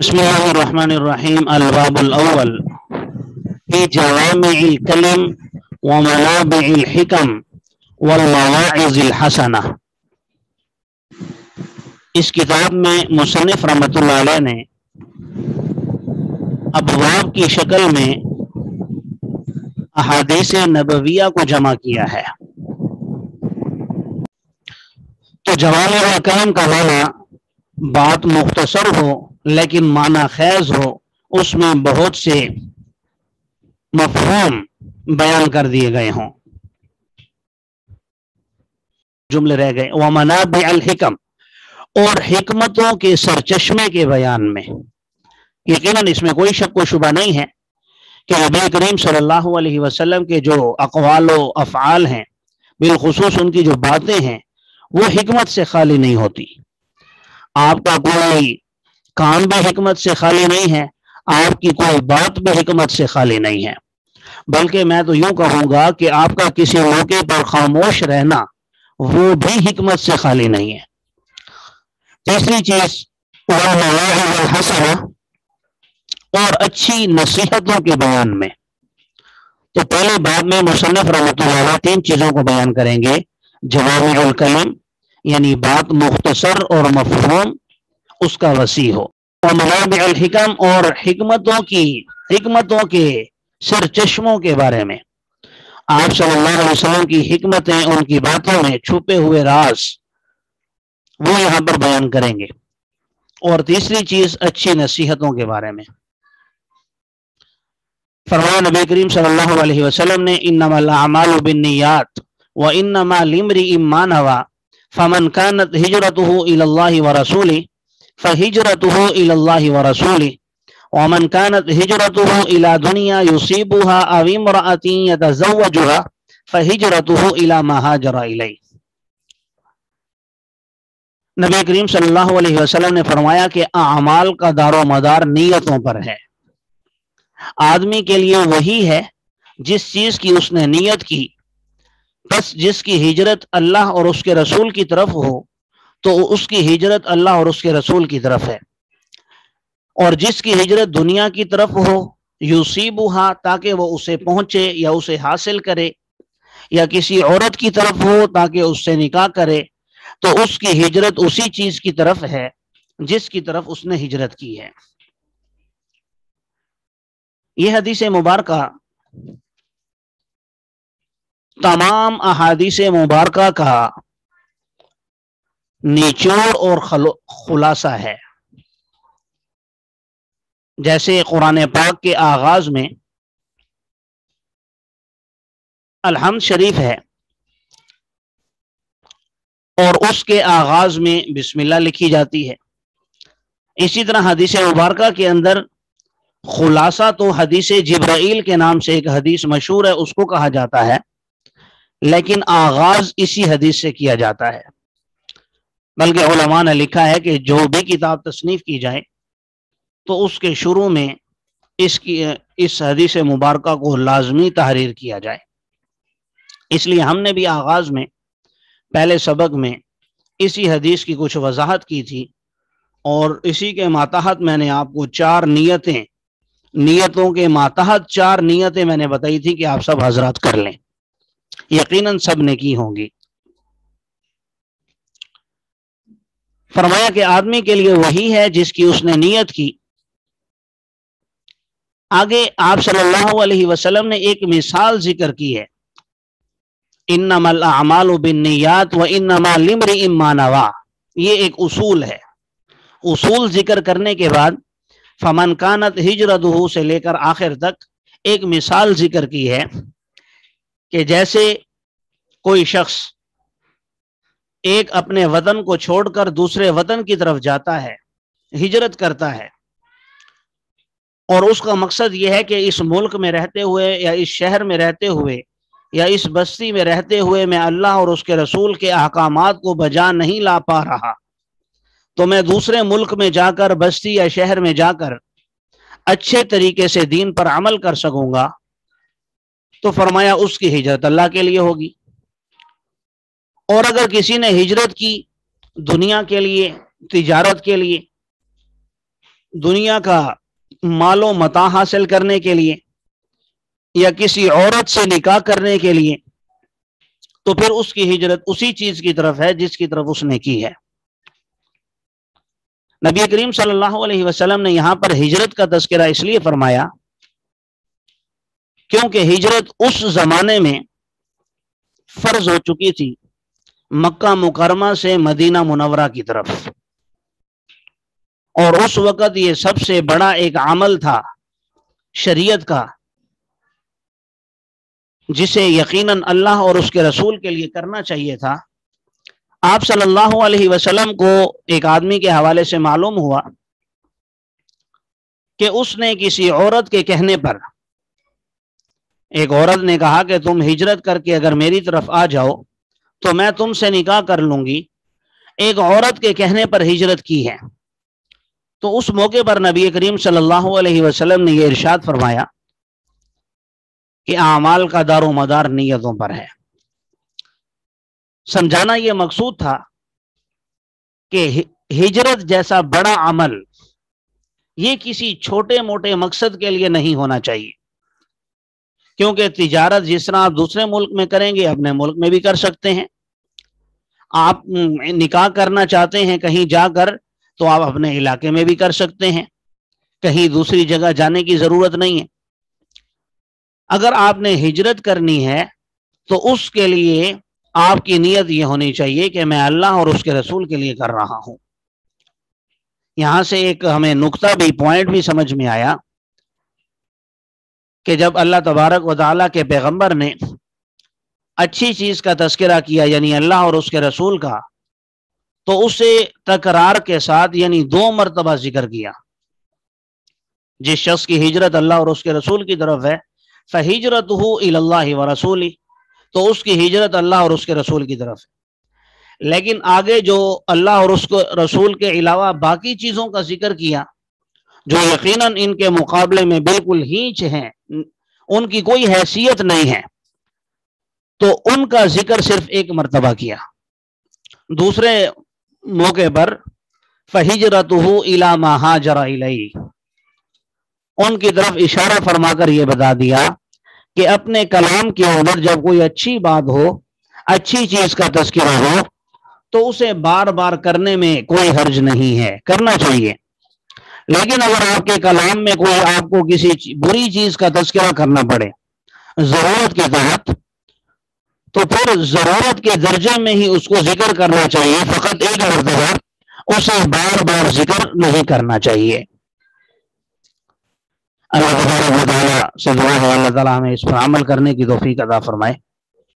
بسم اللہ الرحمن الرحیم الباب الاول فی جوامع الکلم ومنابع الحکم والمواعظ الحسنہ۔ اس کتاب میں مصنف رحمۃ اللہ علیہ نے ابواب کی شکل میں احادیث نبویہ کو جمع کیا ہے۔ تو جوامع الکلم کا معنی بات مختصر ہو لیکن معنی خیز ہو، اس میں بہت سے مفہوم بیان کر دیے گئے ہوں، جملے رہ گئے۔ ومنابع الحکم، اور حکمتوں کے سرچشمے کے بیان میں۔ یقیناً اس میں کوئی شک و شبہ نہیں ہے کہ نبی کریم صلی اللہ علیہ وسلم کے جو اقوال و افعال ہیں، بالخصوص ان کی جو باتیں ہیں، وہ حکمت سے خالی نہیں ہوتی۔ آپ کا کوئی کام بھی حکمت سے خالی نہیں ہے، آپ کی کوئی بات بھی حکمت سے خالی نہیں ہے، بلکہ میں تو یوں کہوں گا کہ آپ کا کسی موقع پر خاموش رہنا وہ بھی حکمت سے خالی نہیں ہے۔ تیسری چیز والمواعظ الحسنہ، اور اچھی نصیحتوں کے بیان میں۔ تو پہلے باب میں مصنف رحمۃ اللہ علیہ تین چیزوں کو بیان کریں گے: جوامع الکلم یعنی بات مختصر اور مفہوم اس کا وسیع ہو، اور منابع الحکم، اور حکمتوں کے سرچشموں کے بارے میں۔ آپ صلی اللہ علیہ وسلم کی حکمتیں، ان کی باتوں میں چھپے ہوئے راز، وہ یہاں پر بیان کریں گے۔ اور تیسری چیز اچھی نصیحتوں کے بارے میں۔ فرمایا نبی کریم صلی اللہ علیہ وسلم نے: انما الاعمال بالنیات وانما لامرئ ما نوى فمن كانت هجرته الى الله ورسوله فهجرته الى الله ورسوله ومن كانت هجرته الى دنيا يصيبها او امرأة يتزوجها فهجرته الى ما هاجر اليه۔ نبی کریم صلی اللہ علیہ وسلم نے فرمایا کہ اعمال کا دار و مدار نیتوں پر ہے۔ آدمی کے لیے وہی ہے جس چیز کی اس نے نیت کی، بس جس کی ہجرت اللہ اور اس کے رسول کی طرف ہو تو اس کی ہجرت اللہ اور اس کے رسول کی طرف ہے، اور جس کی ہجرت دنیا کی طرف ہو، یصیبھا، تاکہ وہ اسے پہنچے یا اسے حاصل کرے، یا کسی عورت کی طرف ہو تاکہ اس سے نکاح کرے، تو اس کی ہجرت اسی چیز کی طرف ہے جس کی طرف اس نے ہجرت کی ہے۔ یہ حدیث مبارکہ تمام احادیث مبارکہ کا نچوڑ اور خلاصہ ہے۔ جیسے قرآن پاک کے آغاز میں الحمد شریف ہے اور اس کے آغاز میں بسم اللہ لکھی جاتی ہے، اسی طرح حدیث مبارکہ کے اندر خلاصہ تو حدیث جبرائیل کے نام سے ایک حدیث مشہور ہے، اس کو کہا جاتا ہے، لیکن آغاز اسی حدیث سے کیا جاتا ہے۔ بلکہ علماء نے لکھا ہے کہ جو بھی کتاب تصنیف کی جائے تو اس کے شروع میں اس حدیث مبارکہ کو لازمی تحریر کیا جائے۔ اس لیے ہم نے بھی آغاز میں پہلے سبق میں اسی حدیث کی کچھ وضاحت کی تھی، اور اسی کے ماتحت میں نے آپ کو نیتوں کے ماتحت 4 نیتیں میں نے بتائی تھی کہ آپ سب حضرات کر لیں، یقیناً سب نے کی ہوں گی۔ فرمایا کہ آدمی کے لیے وہی ہے جس کی اس نے نیت کی۔ آگے آپ صلی اللہ علیہ وسلم نے ایک مثال ذکر کی ہے: انما الاعمال بالنیات وانما لامرئ ما نوى۔ یہ ایک اصول ہے۔ اصول ذکر کرنے کے بعد فمن کانت ہجرتہ سے لے کر آخر تک ایک مثال ذکر کی ہے کہ جیسے کوئی شخص ایک اپنے وطن کو چھوڑ کر دوسرے وطن کی طرف جاتا ہے، ہجرت کرتا ہے، اور اس کا مقصد یہ ہے کہ اس ملک میں رہتے ہوئے یا اس شہر میں رہتے ہوئے یا اس بستی میں رہتے ہوئے میں اللہ اور اس کے رسول کے احکامات کو بجا نہیں لا پا رہا، تو میں دوسرے ملک میں جا کر، بستی یا شہر میں جا کر اچھے طریقے سے دین پر عمل کر سکوں گا، تو فرمایا اس کی ہجرت اللہ کے لیے ہوگی۔ اور اگر کسی نے ہجرت کی دنیا کے لیے، تجارت کے لیے، دنیا کا مال و متاع حاصل کرنے کے لیے یا کسی عورت سے نکاح کرنے کے لیے، تو پھر اس کی ہجرت اسی چیز کی طرف ہے جس کی طرف اس نے کی ہے۔ نبی کریم صلی اللہ علیہ وسلم نے یہاں پر ہجرت کا تذکرہ اس لیے فرمایا کیونکہ ہجرت اس زمانے میں فرض ہو چکی تھی مکہ مکرمہ سے مدینہ منورہ کی طرف، اور اس وقت یہ سب سے بڑا ایک عمل تھا شریعت کا جسے یقیناً اللہ اور اس کے رسول کے لیے کرنا چاہیے تھا۔ آپ صلی اللہ علیہ وسلم کو ایک آدمی کے حوالے سے معلوم ہوا کہ اس نے کسی عورت کے کہنے پر، ایک عورت نے کہا کہ تم ہجرت کر کے اگر میری طرف آ جاؤ تو میں تم سے نکاح کر لوں گی، ایک عورت کے کہنے پر ہجرت کی ہے۔ تو اس موقع پر نبی کریم صلی اللہ علیہ وسلم نے یہ ارشاد فرمایا کہ اعمال کا دار و مدار نیتوں پر ہے۔ سمجھانا یہ مقصود تھا کہ ہجرت جیسا بڑا عمل یہ کسی چھوٹے موٹے مقصد کے لیے نہیں ہونا چاہیے، کیونکہ تجارت جس طرح آپ دوسرے ملک میں کریں گے اپنے ملک میں بھی کر سکتے ہیں۔ آپ نکاح کرنا چاہتے ہیں کہیں جا کر تو آپ اپنے علاقے میں بھی کر سکتے ہیں، کہیں دوسری جگہ جانے کی ضرورت نہیں ہے۔ اگر آپ نے ہجرت کرنی ہے تو اس کے لیے آپ کی نیت یہ ہونی چاہیے کہ میں اللہ اور اس کے رسول کے لیے کر رہا ہوں۔ یہاں سے ایک ہمیں نقطہ بھی، پوائنٹ بھی سمجھ میں آیا کہ جب اللہ تبارک و تعالیٰ کے پیغمبر نے اچھی چیز کا تذکرہ کیا یعنی اللہ اور اس کے رسول کا، تو اسے تکرار کے ساتھ یعنی 2 مرتبہ ذکر کیا۔ جس شخص کی ہجرت اللہ اور اس کے رسول کی طرف ہے فَهِجْرَتُهُ إِلَى اللَّهِ وَرَسُولِهِ، تو اس کی ہجرت اللہ اور اس کے رسول کی طرف ہے۔ لیکن آگے جو اللہ اور اس کے رسول کے علاوہ باقی چیزوں کا ذکر کیا جو یقیناً ان کے مقابلے میں بالکل ہینچ ہیں، ان کی کوئی حیثیت نہیں ہے، تو ان کا ذکر صرف 1 مرتبہ کیا۔ دوسرے موقع پر فَهِجْرَتُهُ إِلَى مَا هَاجَرَ إِلَيْهِ، ان کی طرف اشارہ فرما کر یہ بتا دیا کہ اپنے کلام کے اندر جب کوئی اچھی بات ہو، اچھی چیز کا تذکرہ ہو تو اسے بار بار کرنے میں کوئی حرج نہیں ہے، کرنا چاہیے۔ لیکن اگر آپ کے کلام میں کوئی آپ کو کسی بری چیز کا تذکرہ کرنا پڑے ضرورت کے تحت، تو پھر ضرورت کے درجے میں ہی اس کو ذکر کرنا چاہیے، فقط 1 مرتبہ اسے بار بار ذکر نہیں کرنا چاہیے۔ اللہ تعالیٰ سے دعا ہے اللہ تعالیٰ ہمیں اس پر عمل کرنے کی توفیق عطا فرمائے۔